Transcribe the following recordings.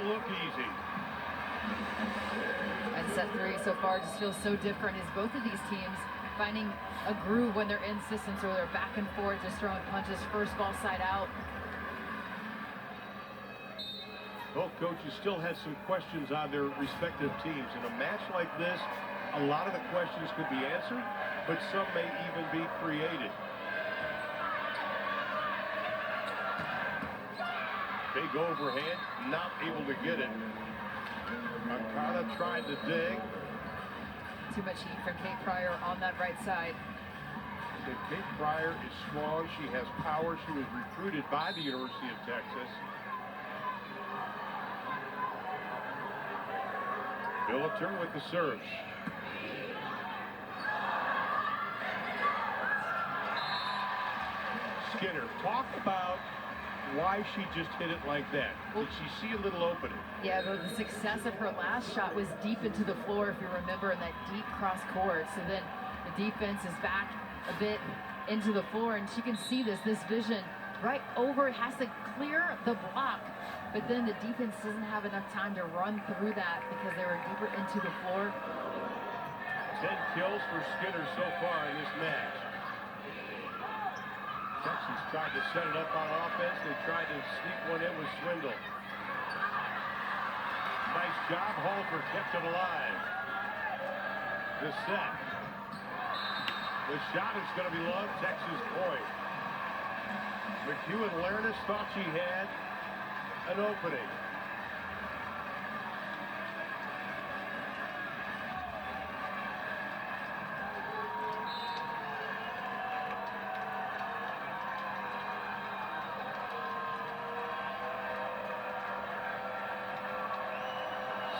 doesn't look easy. And set 3 so far just feels so different as both of these teams finding a groove when they're in systems where they're back and forth, just throwing punches, first ball side out. Both coaches still have some questions on their respective teams. In a match like this, a lot of the questions could be answered, but some may even be created. Big overhand, not able to get it. Akana tried to dig. Too much heat from Kate Pryor on that right side. And Kate Pryor is strong. She has power. She was recruited by the University of Texas. Billeter with the serve. Skinner, talk about why she just hit it like that. Did she see a little opening? Yeah, but the success of her last shot was deep into the floor, if you remember, in that deep cross court. So then the defense is back a bit into the floor, and she can see this vision right over. It has to clear the block, but then the defense doesn't have enough time to run through that because they were deeper into the floor. 10 kills for Skinner so far in this match. Texas tried to set it up on offense. They tried to sneak one in with Swindle. Nice job. Halter kept it alive. The set. The shot is going to be long. Texas point. McHugh and Lernis thought she had an opening.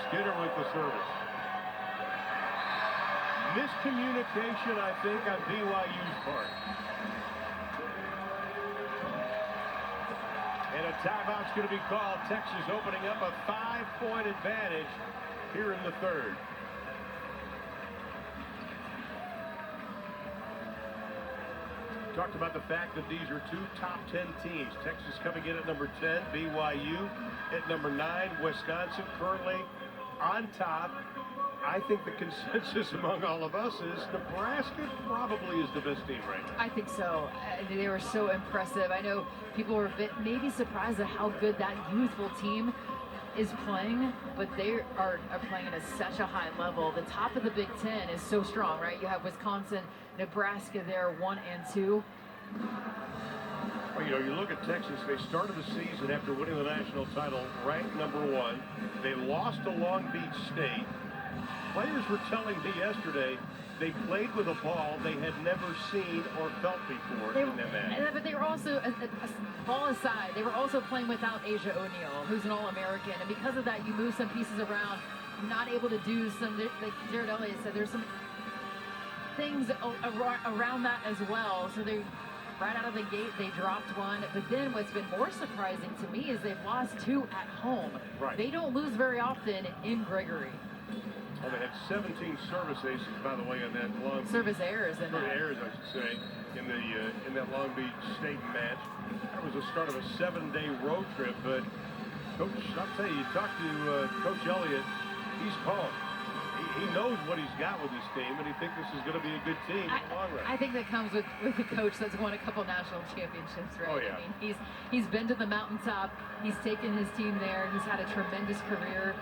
Skinner with the service. Miscommunication, I think, on BYU's part. And a timeout's going to be called. Texas opening up a 5-point advantage here in the third. Talked about the fact that these are two top 10 teams. Texas coming in at number 10, BYU at number 9, Wisconsin currently on top. I think the consensus among all of us is Nebraska probably is the best team right now. I think so. They were so impressive. I know people were a bit maybe surprised at how good that youthful team is playing, but they are playing at such a high level. The top of the Big Ten is so strong, right? You have Wisconsin, Nebraska there, 1 and 2. Well, you know, you look at Texas, they started the season after winning the national title ranked number 1. They lost to Long Beach State. Players were telling me yesterday they played with a ball they had never seen or felt before in that match. But they were also, ball aside, they were also playing without Asia O'Neal, who's an All-American. And because of that, you move some pieces around, not able to do some, like Jared Elliott said, there's some things around that as well. So they, right out of the gate, they dropped one. But then what's been more surprising to me is they've lost 2 at home. Right. They don't lose very often in Gregory. Well, they had 17 service aces, by the way, in that Long Beach. Service errors in that. Errors, I should say, in that Long Beach State match. That was the start of a 7-day road trip. But Coach, I'll tell you, talk to Coach Elliott, he's pumped. He knows what he's got with his team, and he thinks this is going to be a good team in the long run. I think that comes with a coach that's won a couple national championships, right? Oh, yeah. I mean, he's been to the mountaintop. He's taken his team there. He's had a tremendous career,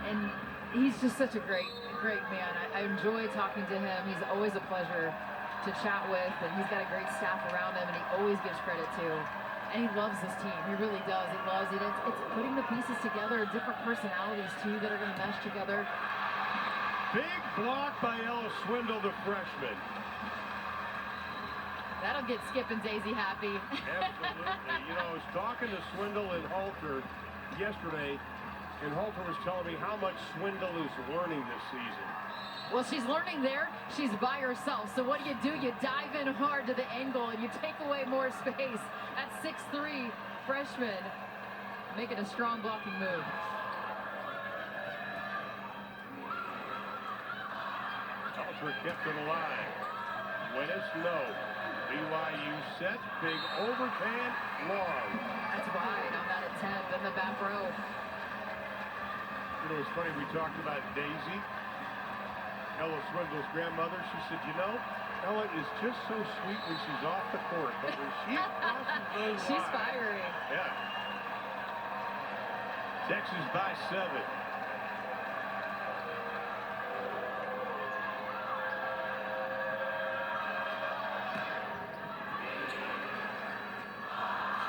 and he's just such a great man. I enjoy talking to him. He's always a pleasure to chat with, and he's got a great staff around him, and he always gives credit to. And he loves this team. He really does. He loves it. It's putting the pieces together, different personalities too that are going to mesh together. Big block by Ella Swindle, the freshman. That'll get Skip and Daisy happy. Absolutely. You know, I was talking to Swindle and Halter yesterday, and Halter was telling me how much Swindle is learning this season. Well, she's learning there. She's by herself. So what do? You dive in hard to the angle, and you take away more space. At 6'3", freshman, making a strong blocking move. Halter kept it alive. Winnis, no. BYU set, big overhand, long. That's wide on that attempt in the back row. it was funny, we talked about Daisy, Ella Swindle's grandmother. She said, you know, Ella is just so sweet when she's off the court, but when she crosses those She's lines, fiery. yeah. Texas by 7.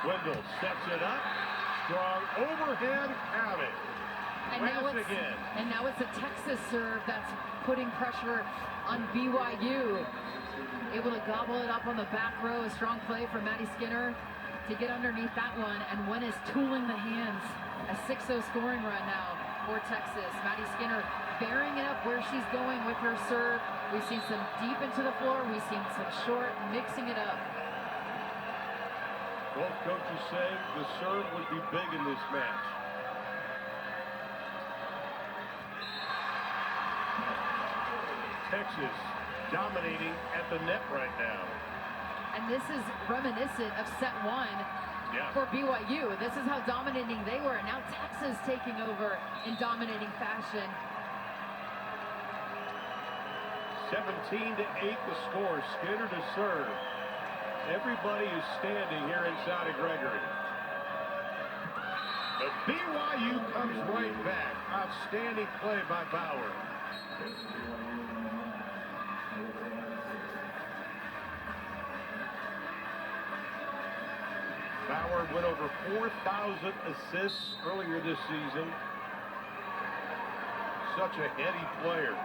Swindle sets it up. Strong overhand count it. And now it's a Texas serve that's putting pressure on BYU. Able to gobble it up on the back row. A strong play from Maddie Skinner to get underneath that one. And Wynn is tooling the hands. A 6-0 scoring run now for Texas. Maddie Skinner bearing it up where she's going with her serve. We've seen some deep into the floor. We've seen some short, mixing it up. Both coaches saying the serve would be big in this match. Texas dominating at the net right now. And this is reminiscent of set 1 for BYU. This is how dominating they were. Now Texas taking over in dominating fashion. 17-8 the score. Skinner to serve. Everybody is standing here inside of Gregory. But BYU comes right back. Outstanding play by Bauer. Bauer went over 4,000 assists earlier this season. Such a heady player.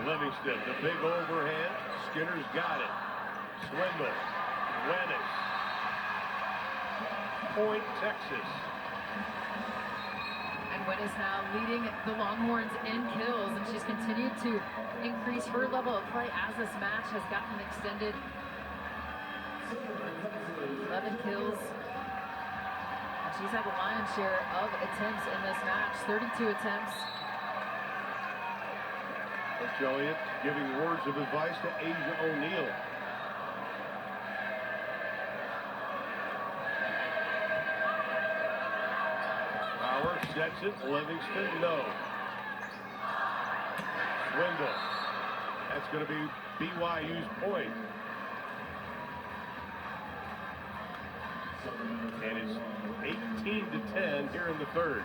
Livingston, the big overhand. Skinner's got it. Swindle. Wennis. Point, Texas. And Wynn is now leading the Longhorns in kills, and she's continued to increase her level of play as this match has gotten extended. 11 kills. And she's had the lion's share of attempts in this match, 32 attempts. Coach Elliott giving words of advice to Asia O'Neal. Bauer sets it. Livingston, no. Swindle. That's going to be BYU's point. And it's 18-10 here in the third.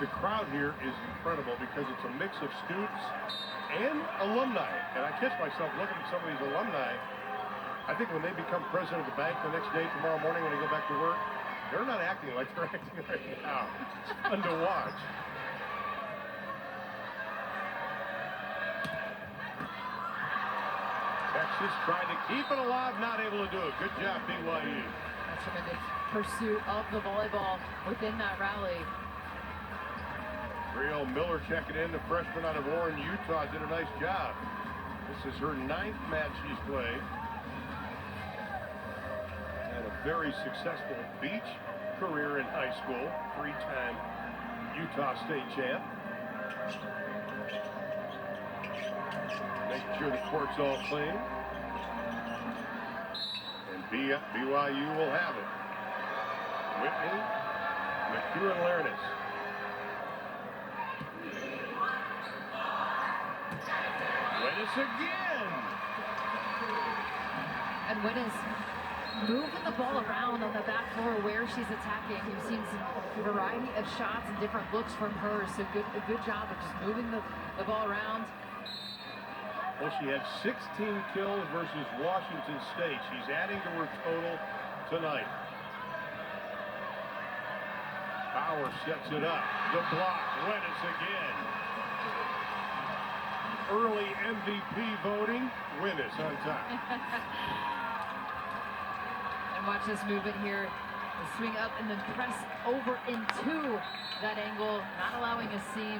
The crowd here is incredible because it's a mix of students and alumni. And I catch myself looking at some of these alumni. I think when they become president of the bank the next day, tomorrow morning when they go back to work, they're not acting like they're acting right now. It's fun to watch. Texas trying to keep it alive, not able to do it. Good job, BYU. A tremendous pursuit of the volleyball within that rally. Rio Miller checking in, the freshman out of Warren, Utah, did a nice job. This is her 9th match she's played. And a very successful beach career in high school. 3-time Utah State champ. Making sure the court's all clean. And BYU will have it. Whitney, McEwen Lernis. Again. And Wynn is moving the ball around on the back floor where she's attacking. You've seen some variety of shots and different looks from her. So a good job of just moving the ball around. Well, she had 16 kills versus Washington State. She's adding to her total tonight. Bauer sets it up. The block. Wennis again. Early MVP voting, Wennis on top. And watch this movement here. The swing up and then press over into that angle, not allowing a seam.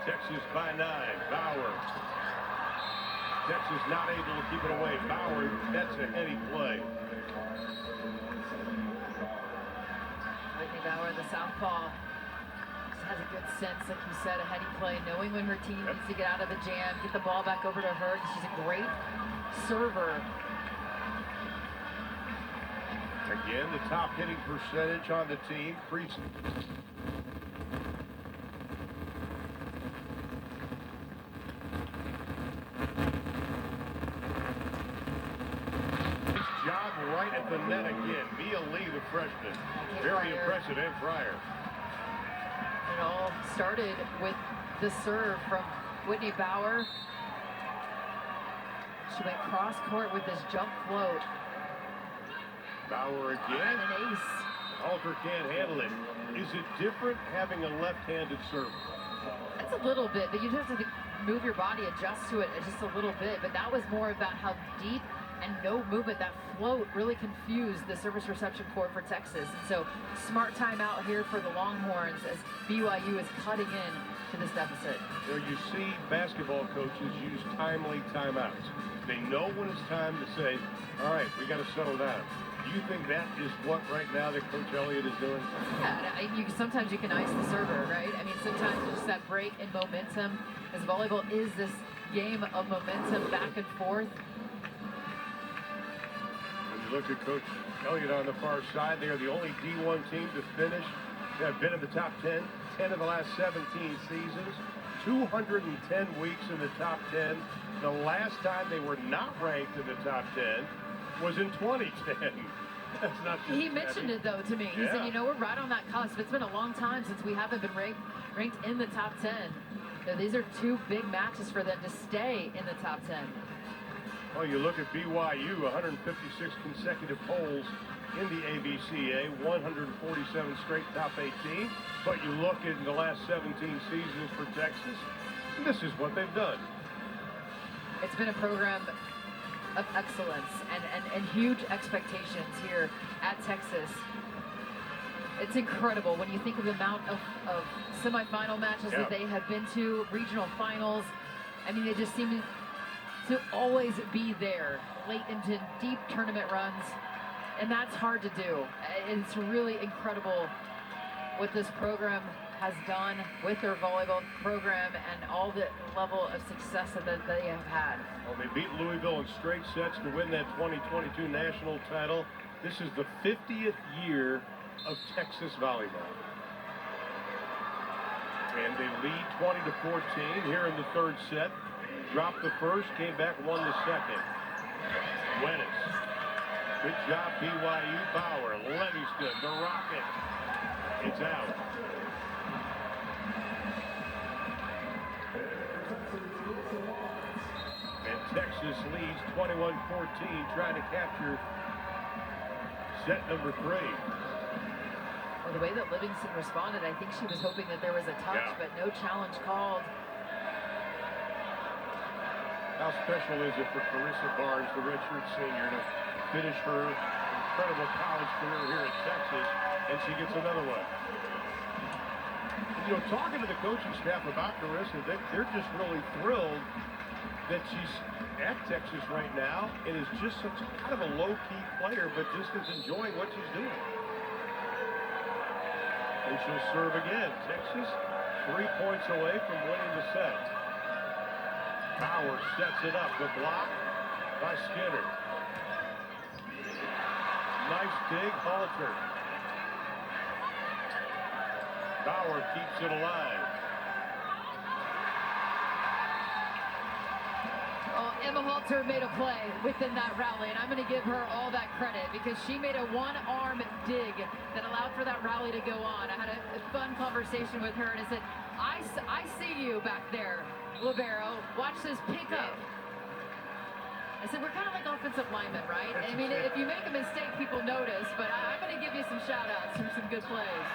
Texas by 9. Bauer. Texas not able to keep it away. Bauer, that's a heady play. Whitney Bauer, the southpaw, just has a good sense, like you said, a heady play, knowing when her team needs to get out of a jam, get the ball back over to her. She's a great server. Again, the top hitting percentage on the team. Job right at the net again. Mia Lee, the freshman. Very impressive, and Fryer. It all started with the serve from Whitney Bauer. She went cross court with this jump float. Bauer again. And an ace. Halter can't handle it. Is it different having a left-handed serve? That's a little bit, but you just have to move your body, adjust to it just a little bit. But that was more about how deep and no movement. That float really confused the service reception court for Texas. And so smart timeout here for the Longhorns as BYU is cutting in to this deficit. There you see basketball coaches use timely timeouts. They know when it's time to say, all right, we got to settle down. Do you think that is what right now that Coach Elliott is doing? Yeah, sometimes you can ice the server, right? I mean, sometimes just that break in momentum, as volleyball is this game of momentum back and forth. When you look at Coach Elliott on the far side, they are the only D1 team to finish. They have been in the top 10 of the last 17 seasons, 210 weeks in the top 10. The last time they were not ranked in the top 10 was in 2010. That's not just he mentioned it though to me. He said, you know, we're right on that cusp. It's been a long time since we haven't been ranked in the top 10. So these are two big matches for them to stay in the top 10. Well, you look at BYU, 156 consecutive polls in the ABCA, 147 straight top 18. But you look at the last 17 seasons for Texas, and this is what they've done. It's been a program of excellence and huge expectations here at Texas. It's incredible when you think of the amount of semifinal matches that they have been to, regional finals. I mean, they just seem to always be there late into deep tournament runs, and that's hard to do. It's really incredible what this program has done with their volleyball program and all the level of success that they have had. Well, they beat Louisville in straight sets to win that 2022 national title. This is the 50th year of Texas volleyball. And they lead 20-14 here in the third set. Dropped the first, came back, won the second. Wenis. Good job, BYU. Bauer, Livingston, the Rocket. It's out. And Texas leads 21-14, trying to capture set number 3. Well, the way that Livingston responded, I think she was hoping that there was a touch, but no challenge called. How special is it for Carissa Barnes, the redshirt senior, to finish her incredible college career here at Texas, and she gets another one. You know, talking to the coaching staff about Carissa, they're just really thrilled that she's at Texas right now and is just such kind of a low-key player, but just is enjoying what she's doing. And she'll serve again. Texas 3 points away from winning the set. Bauer sets it up. The block by Skinner. Nice dig, Halter. Bauer keeps it alive. Oh, Emma Halter made a play within that rally, and I'm going to give her all that credit because she made a one-arm dig that allowed for that rally to go on. I had a fun conversation with her, and I said, I see you back there, libero. Watch this pick up. I said, we're kind of like offensive linemen, right? I mean, if you make a mistake, people notice, but I'm going to give you some shout-outs from some good plays.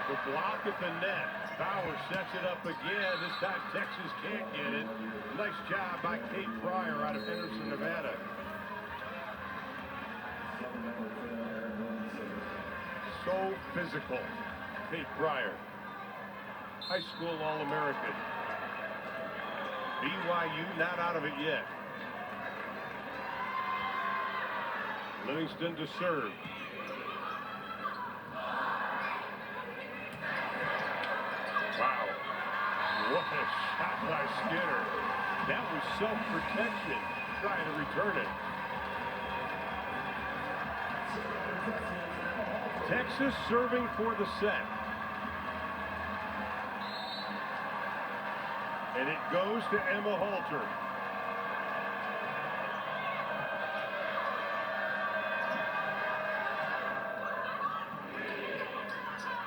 The block at the net. Bauer sets it up again. This time Texas can't get it. Nice job by Kate Pryor out of Henderson, Nevada. So physical. Kate Pryor. High school All-American. BYU not out of it yet. Livingston to serve. Wow. What a shot by Skinner. That was self-protection, trying to return it. Texas serving for the set. And it goes to Emma Halter.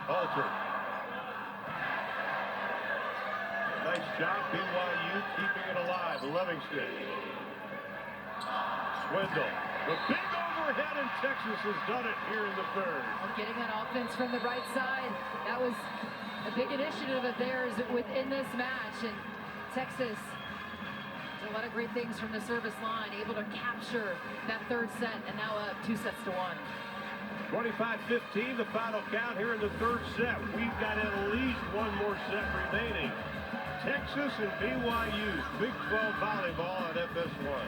Halter. Nice job, BYU keeping it alive. Livingston. Swindle. The big overhead, and Texas has done it here in the third. Well, getting that offense from the right side, that was a big initiative of theirs within this match. And Texas did a lot of great things from the service line, able to capture that third set, and now up 2-1. 25-15, the final count here in the third set. We've got at least one more set remaining. Texas and BYU, Big 12 volleyball on FS1.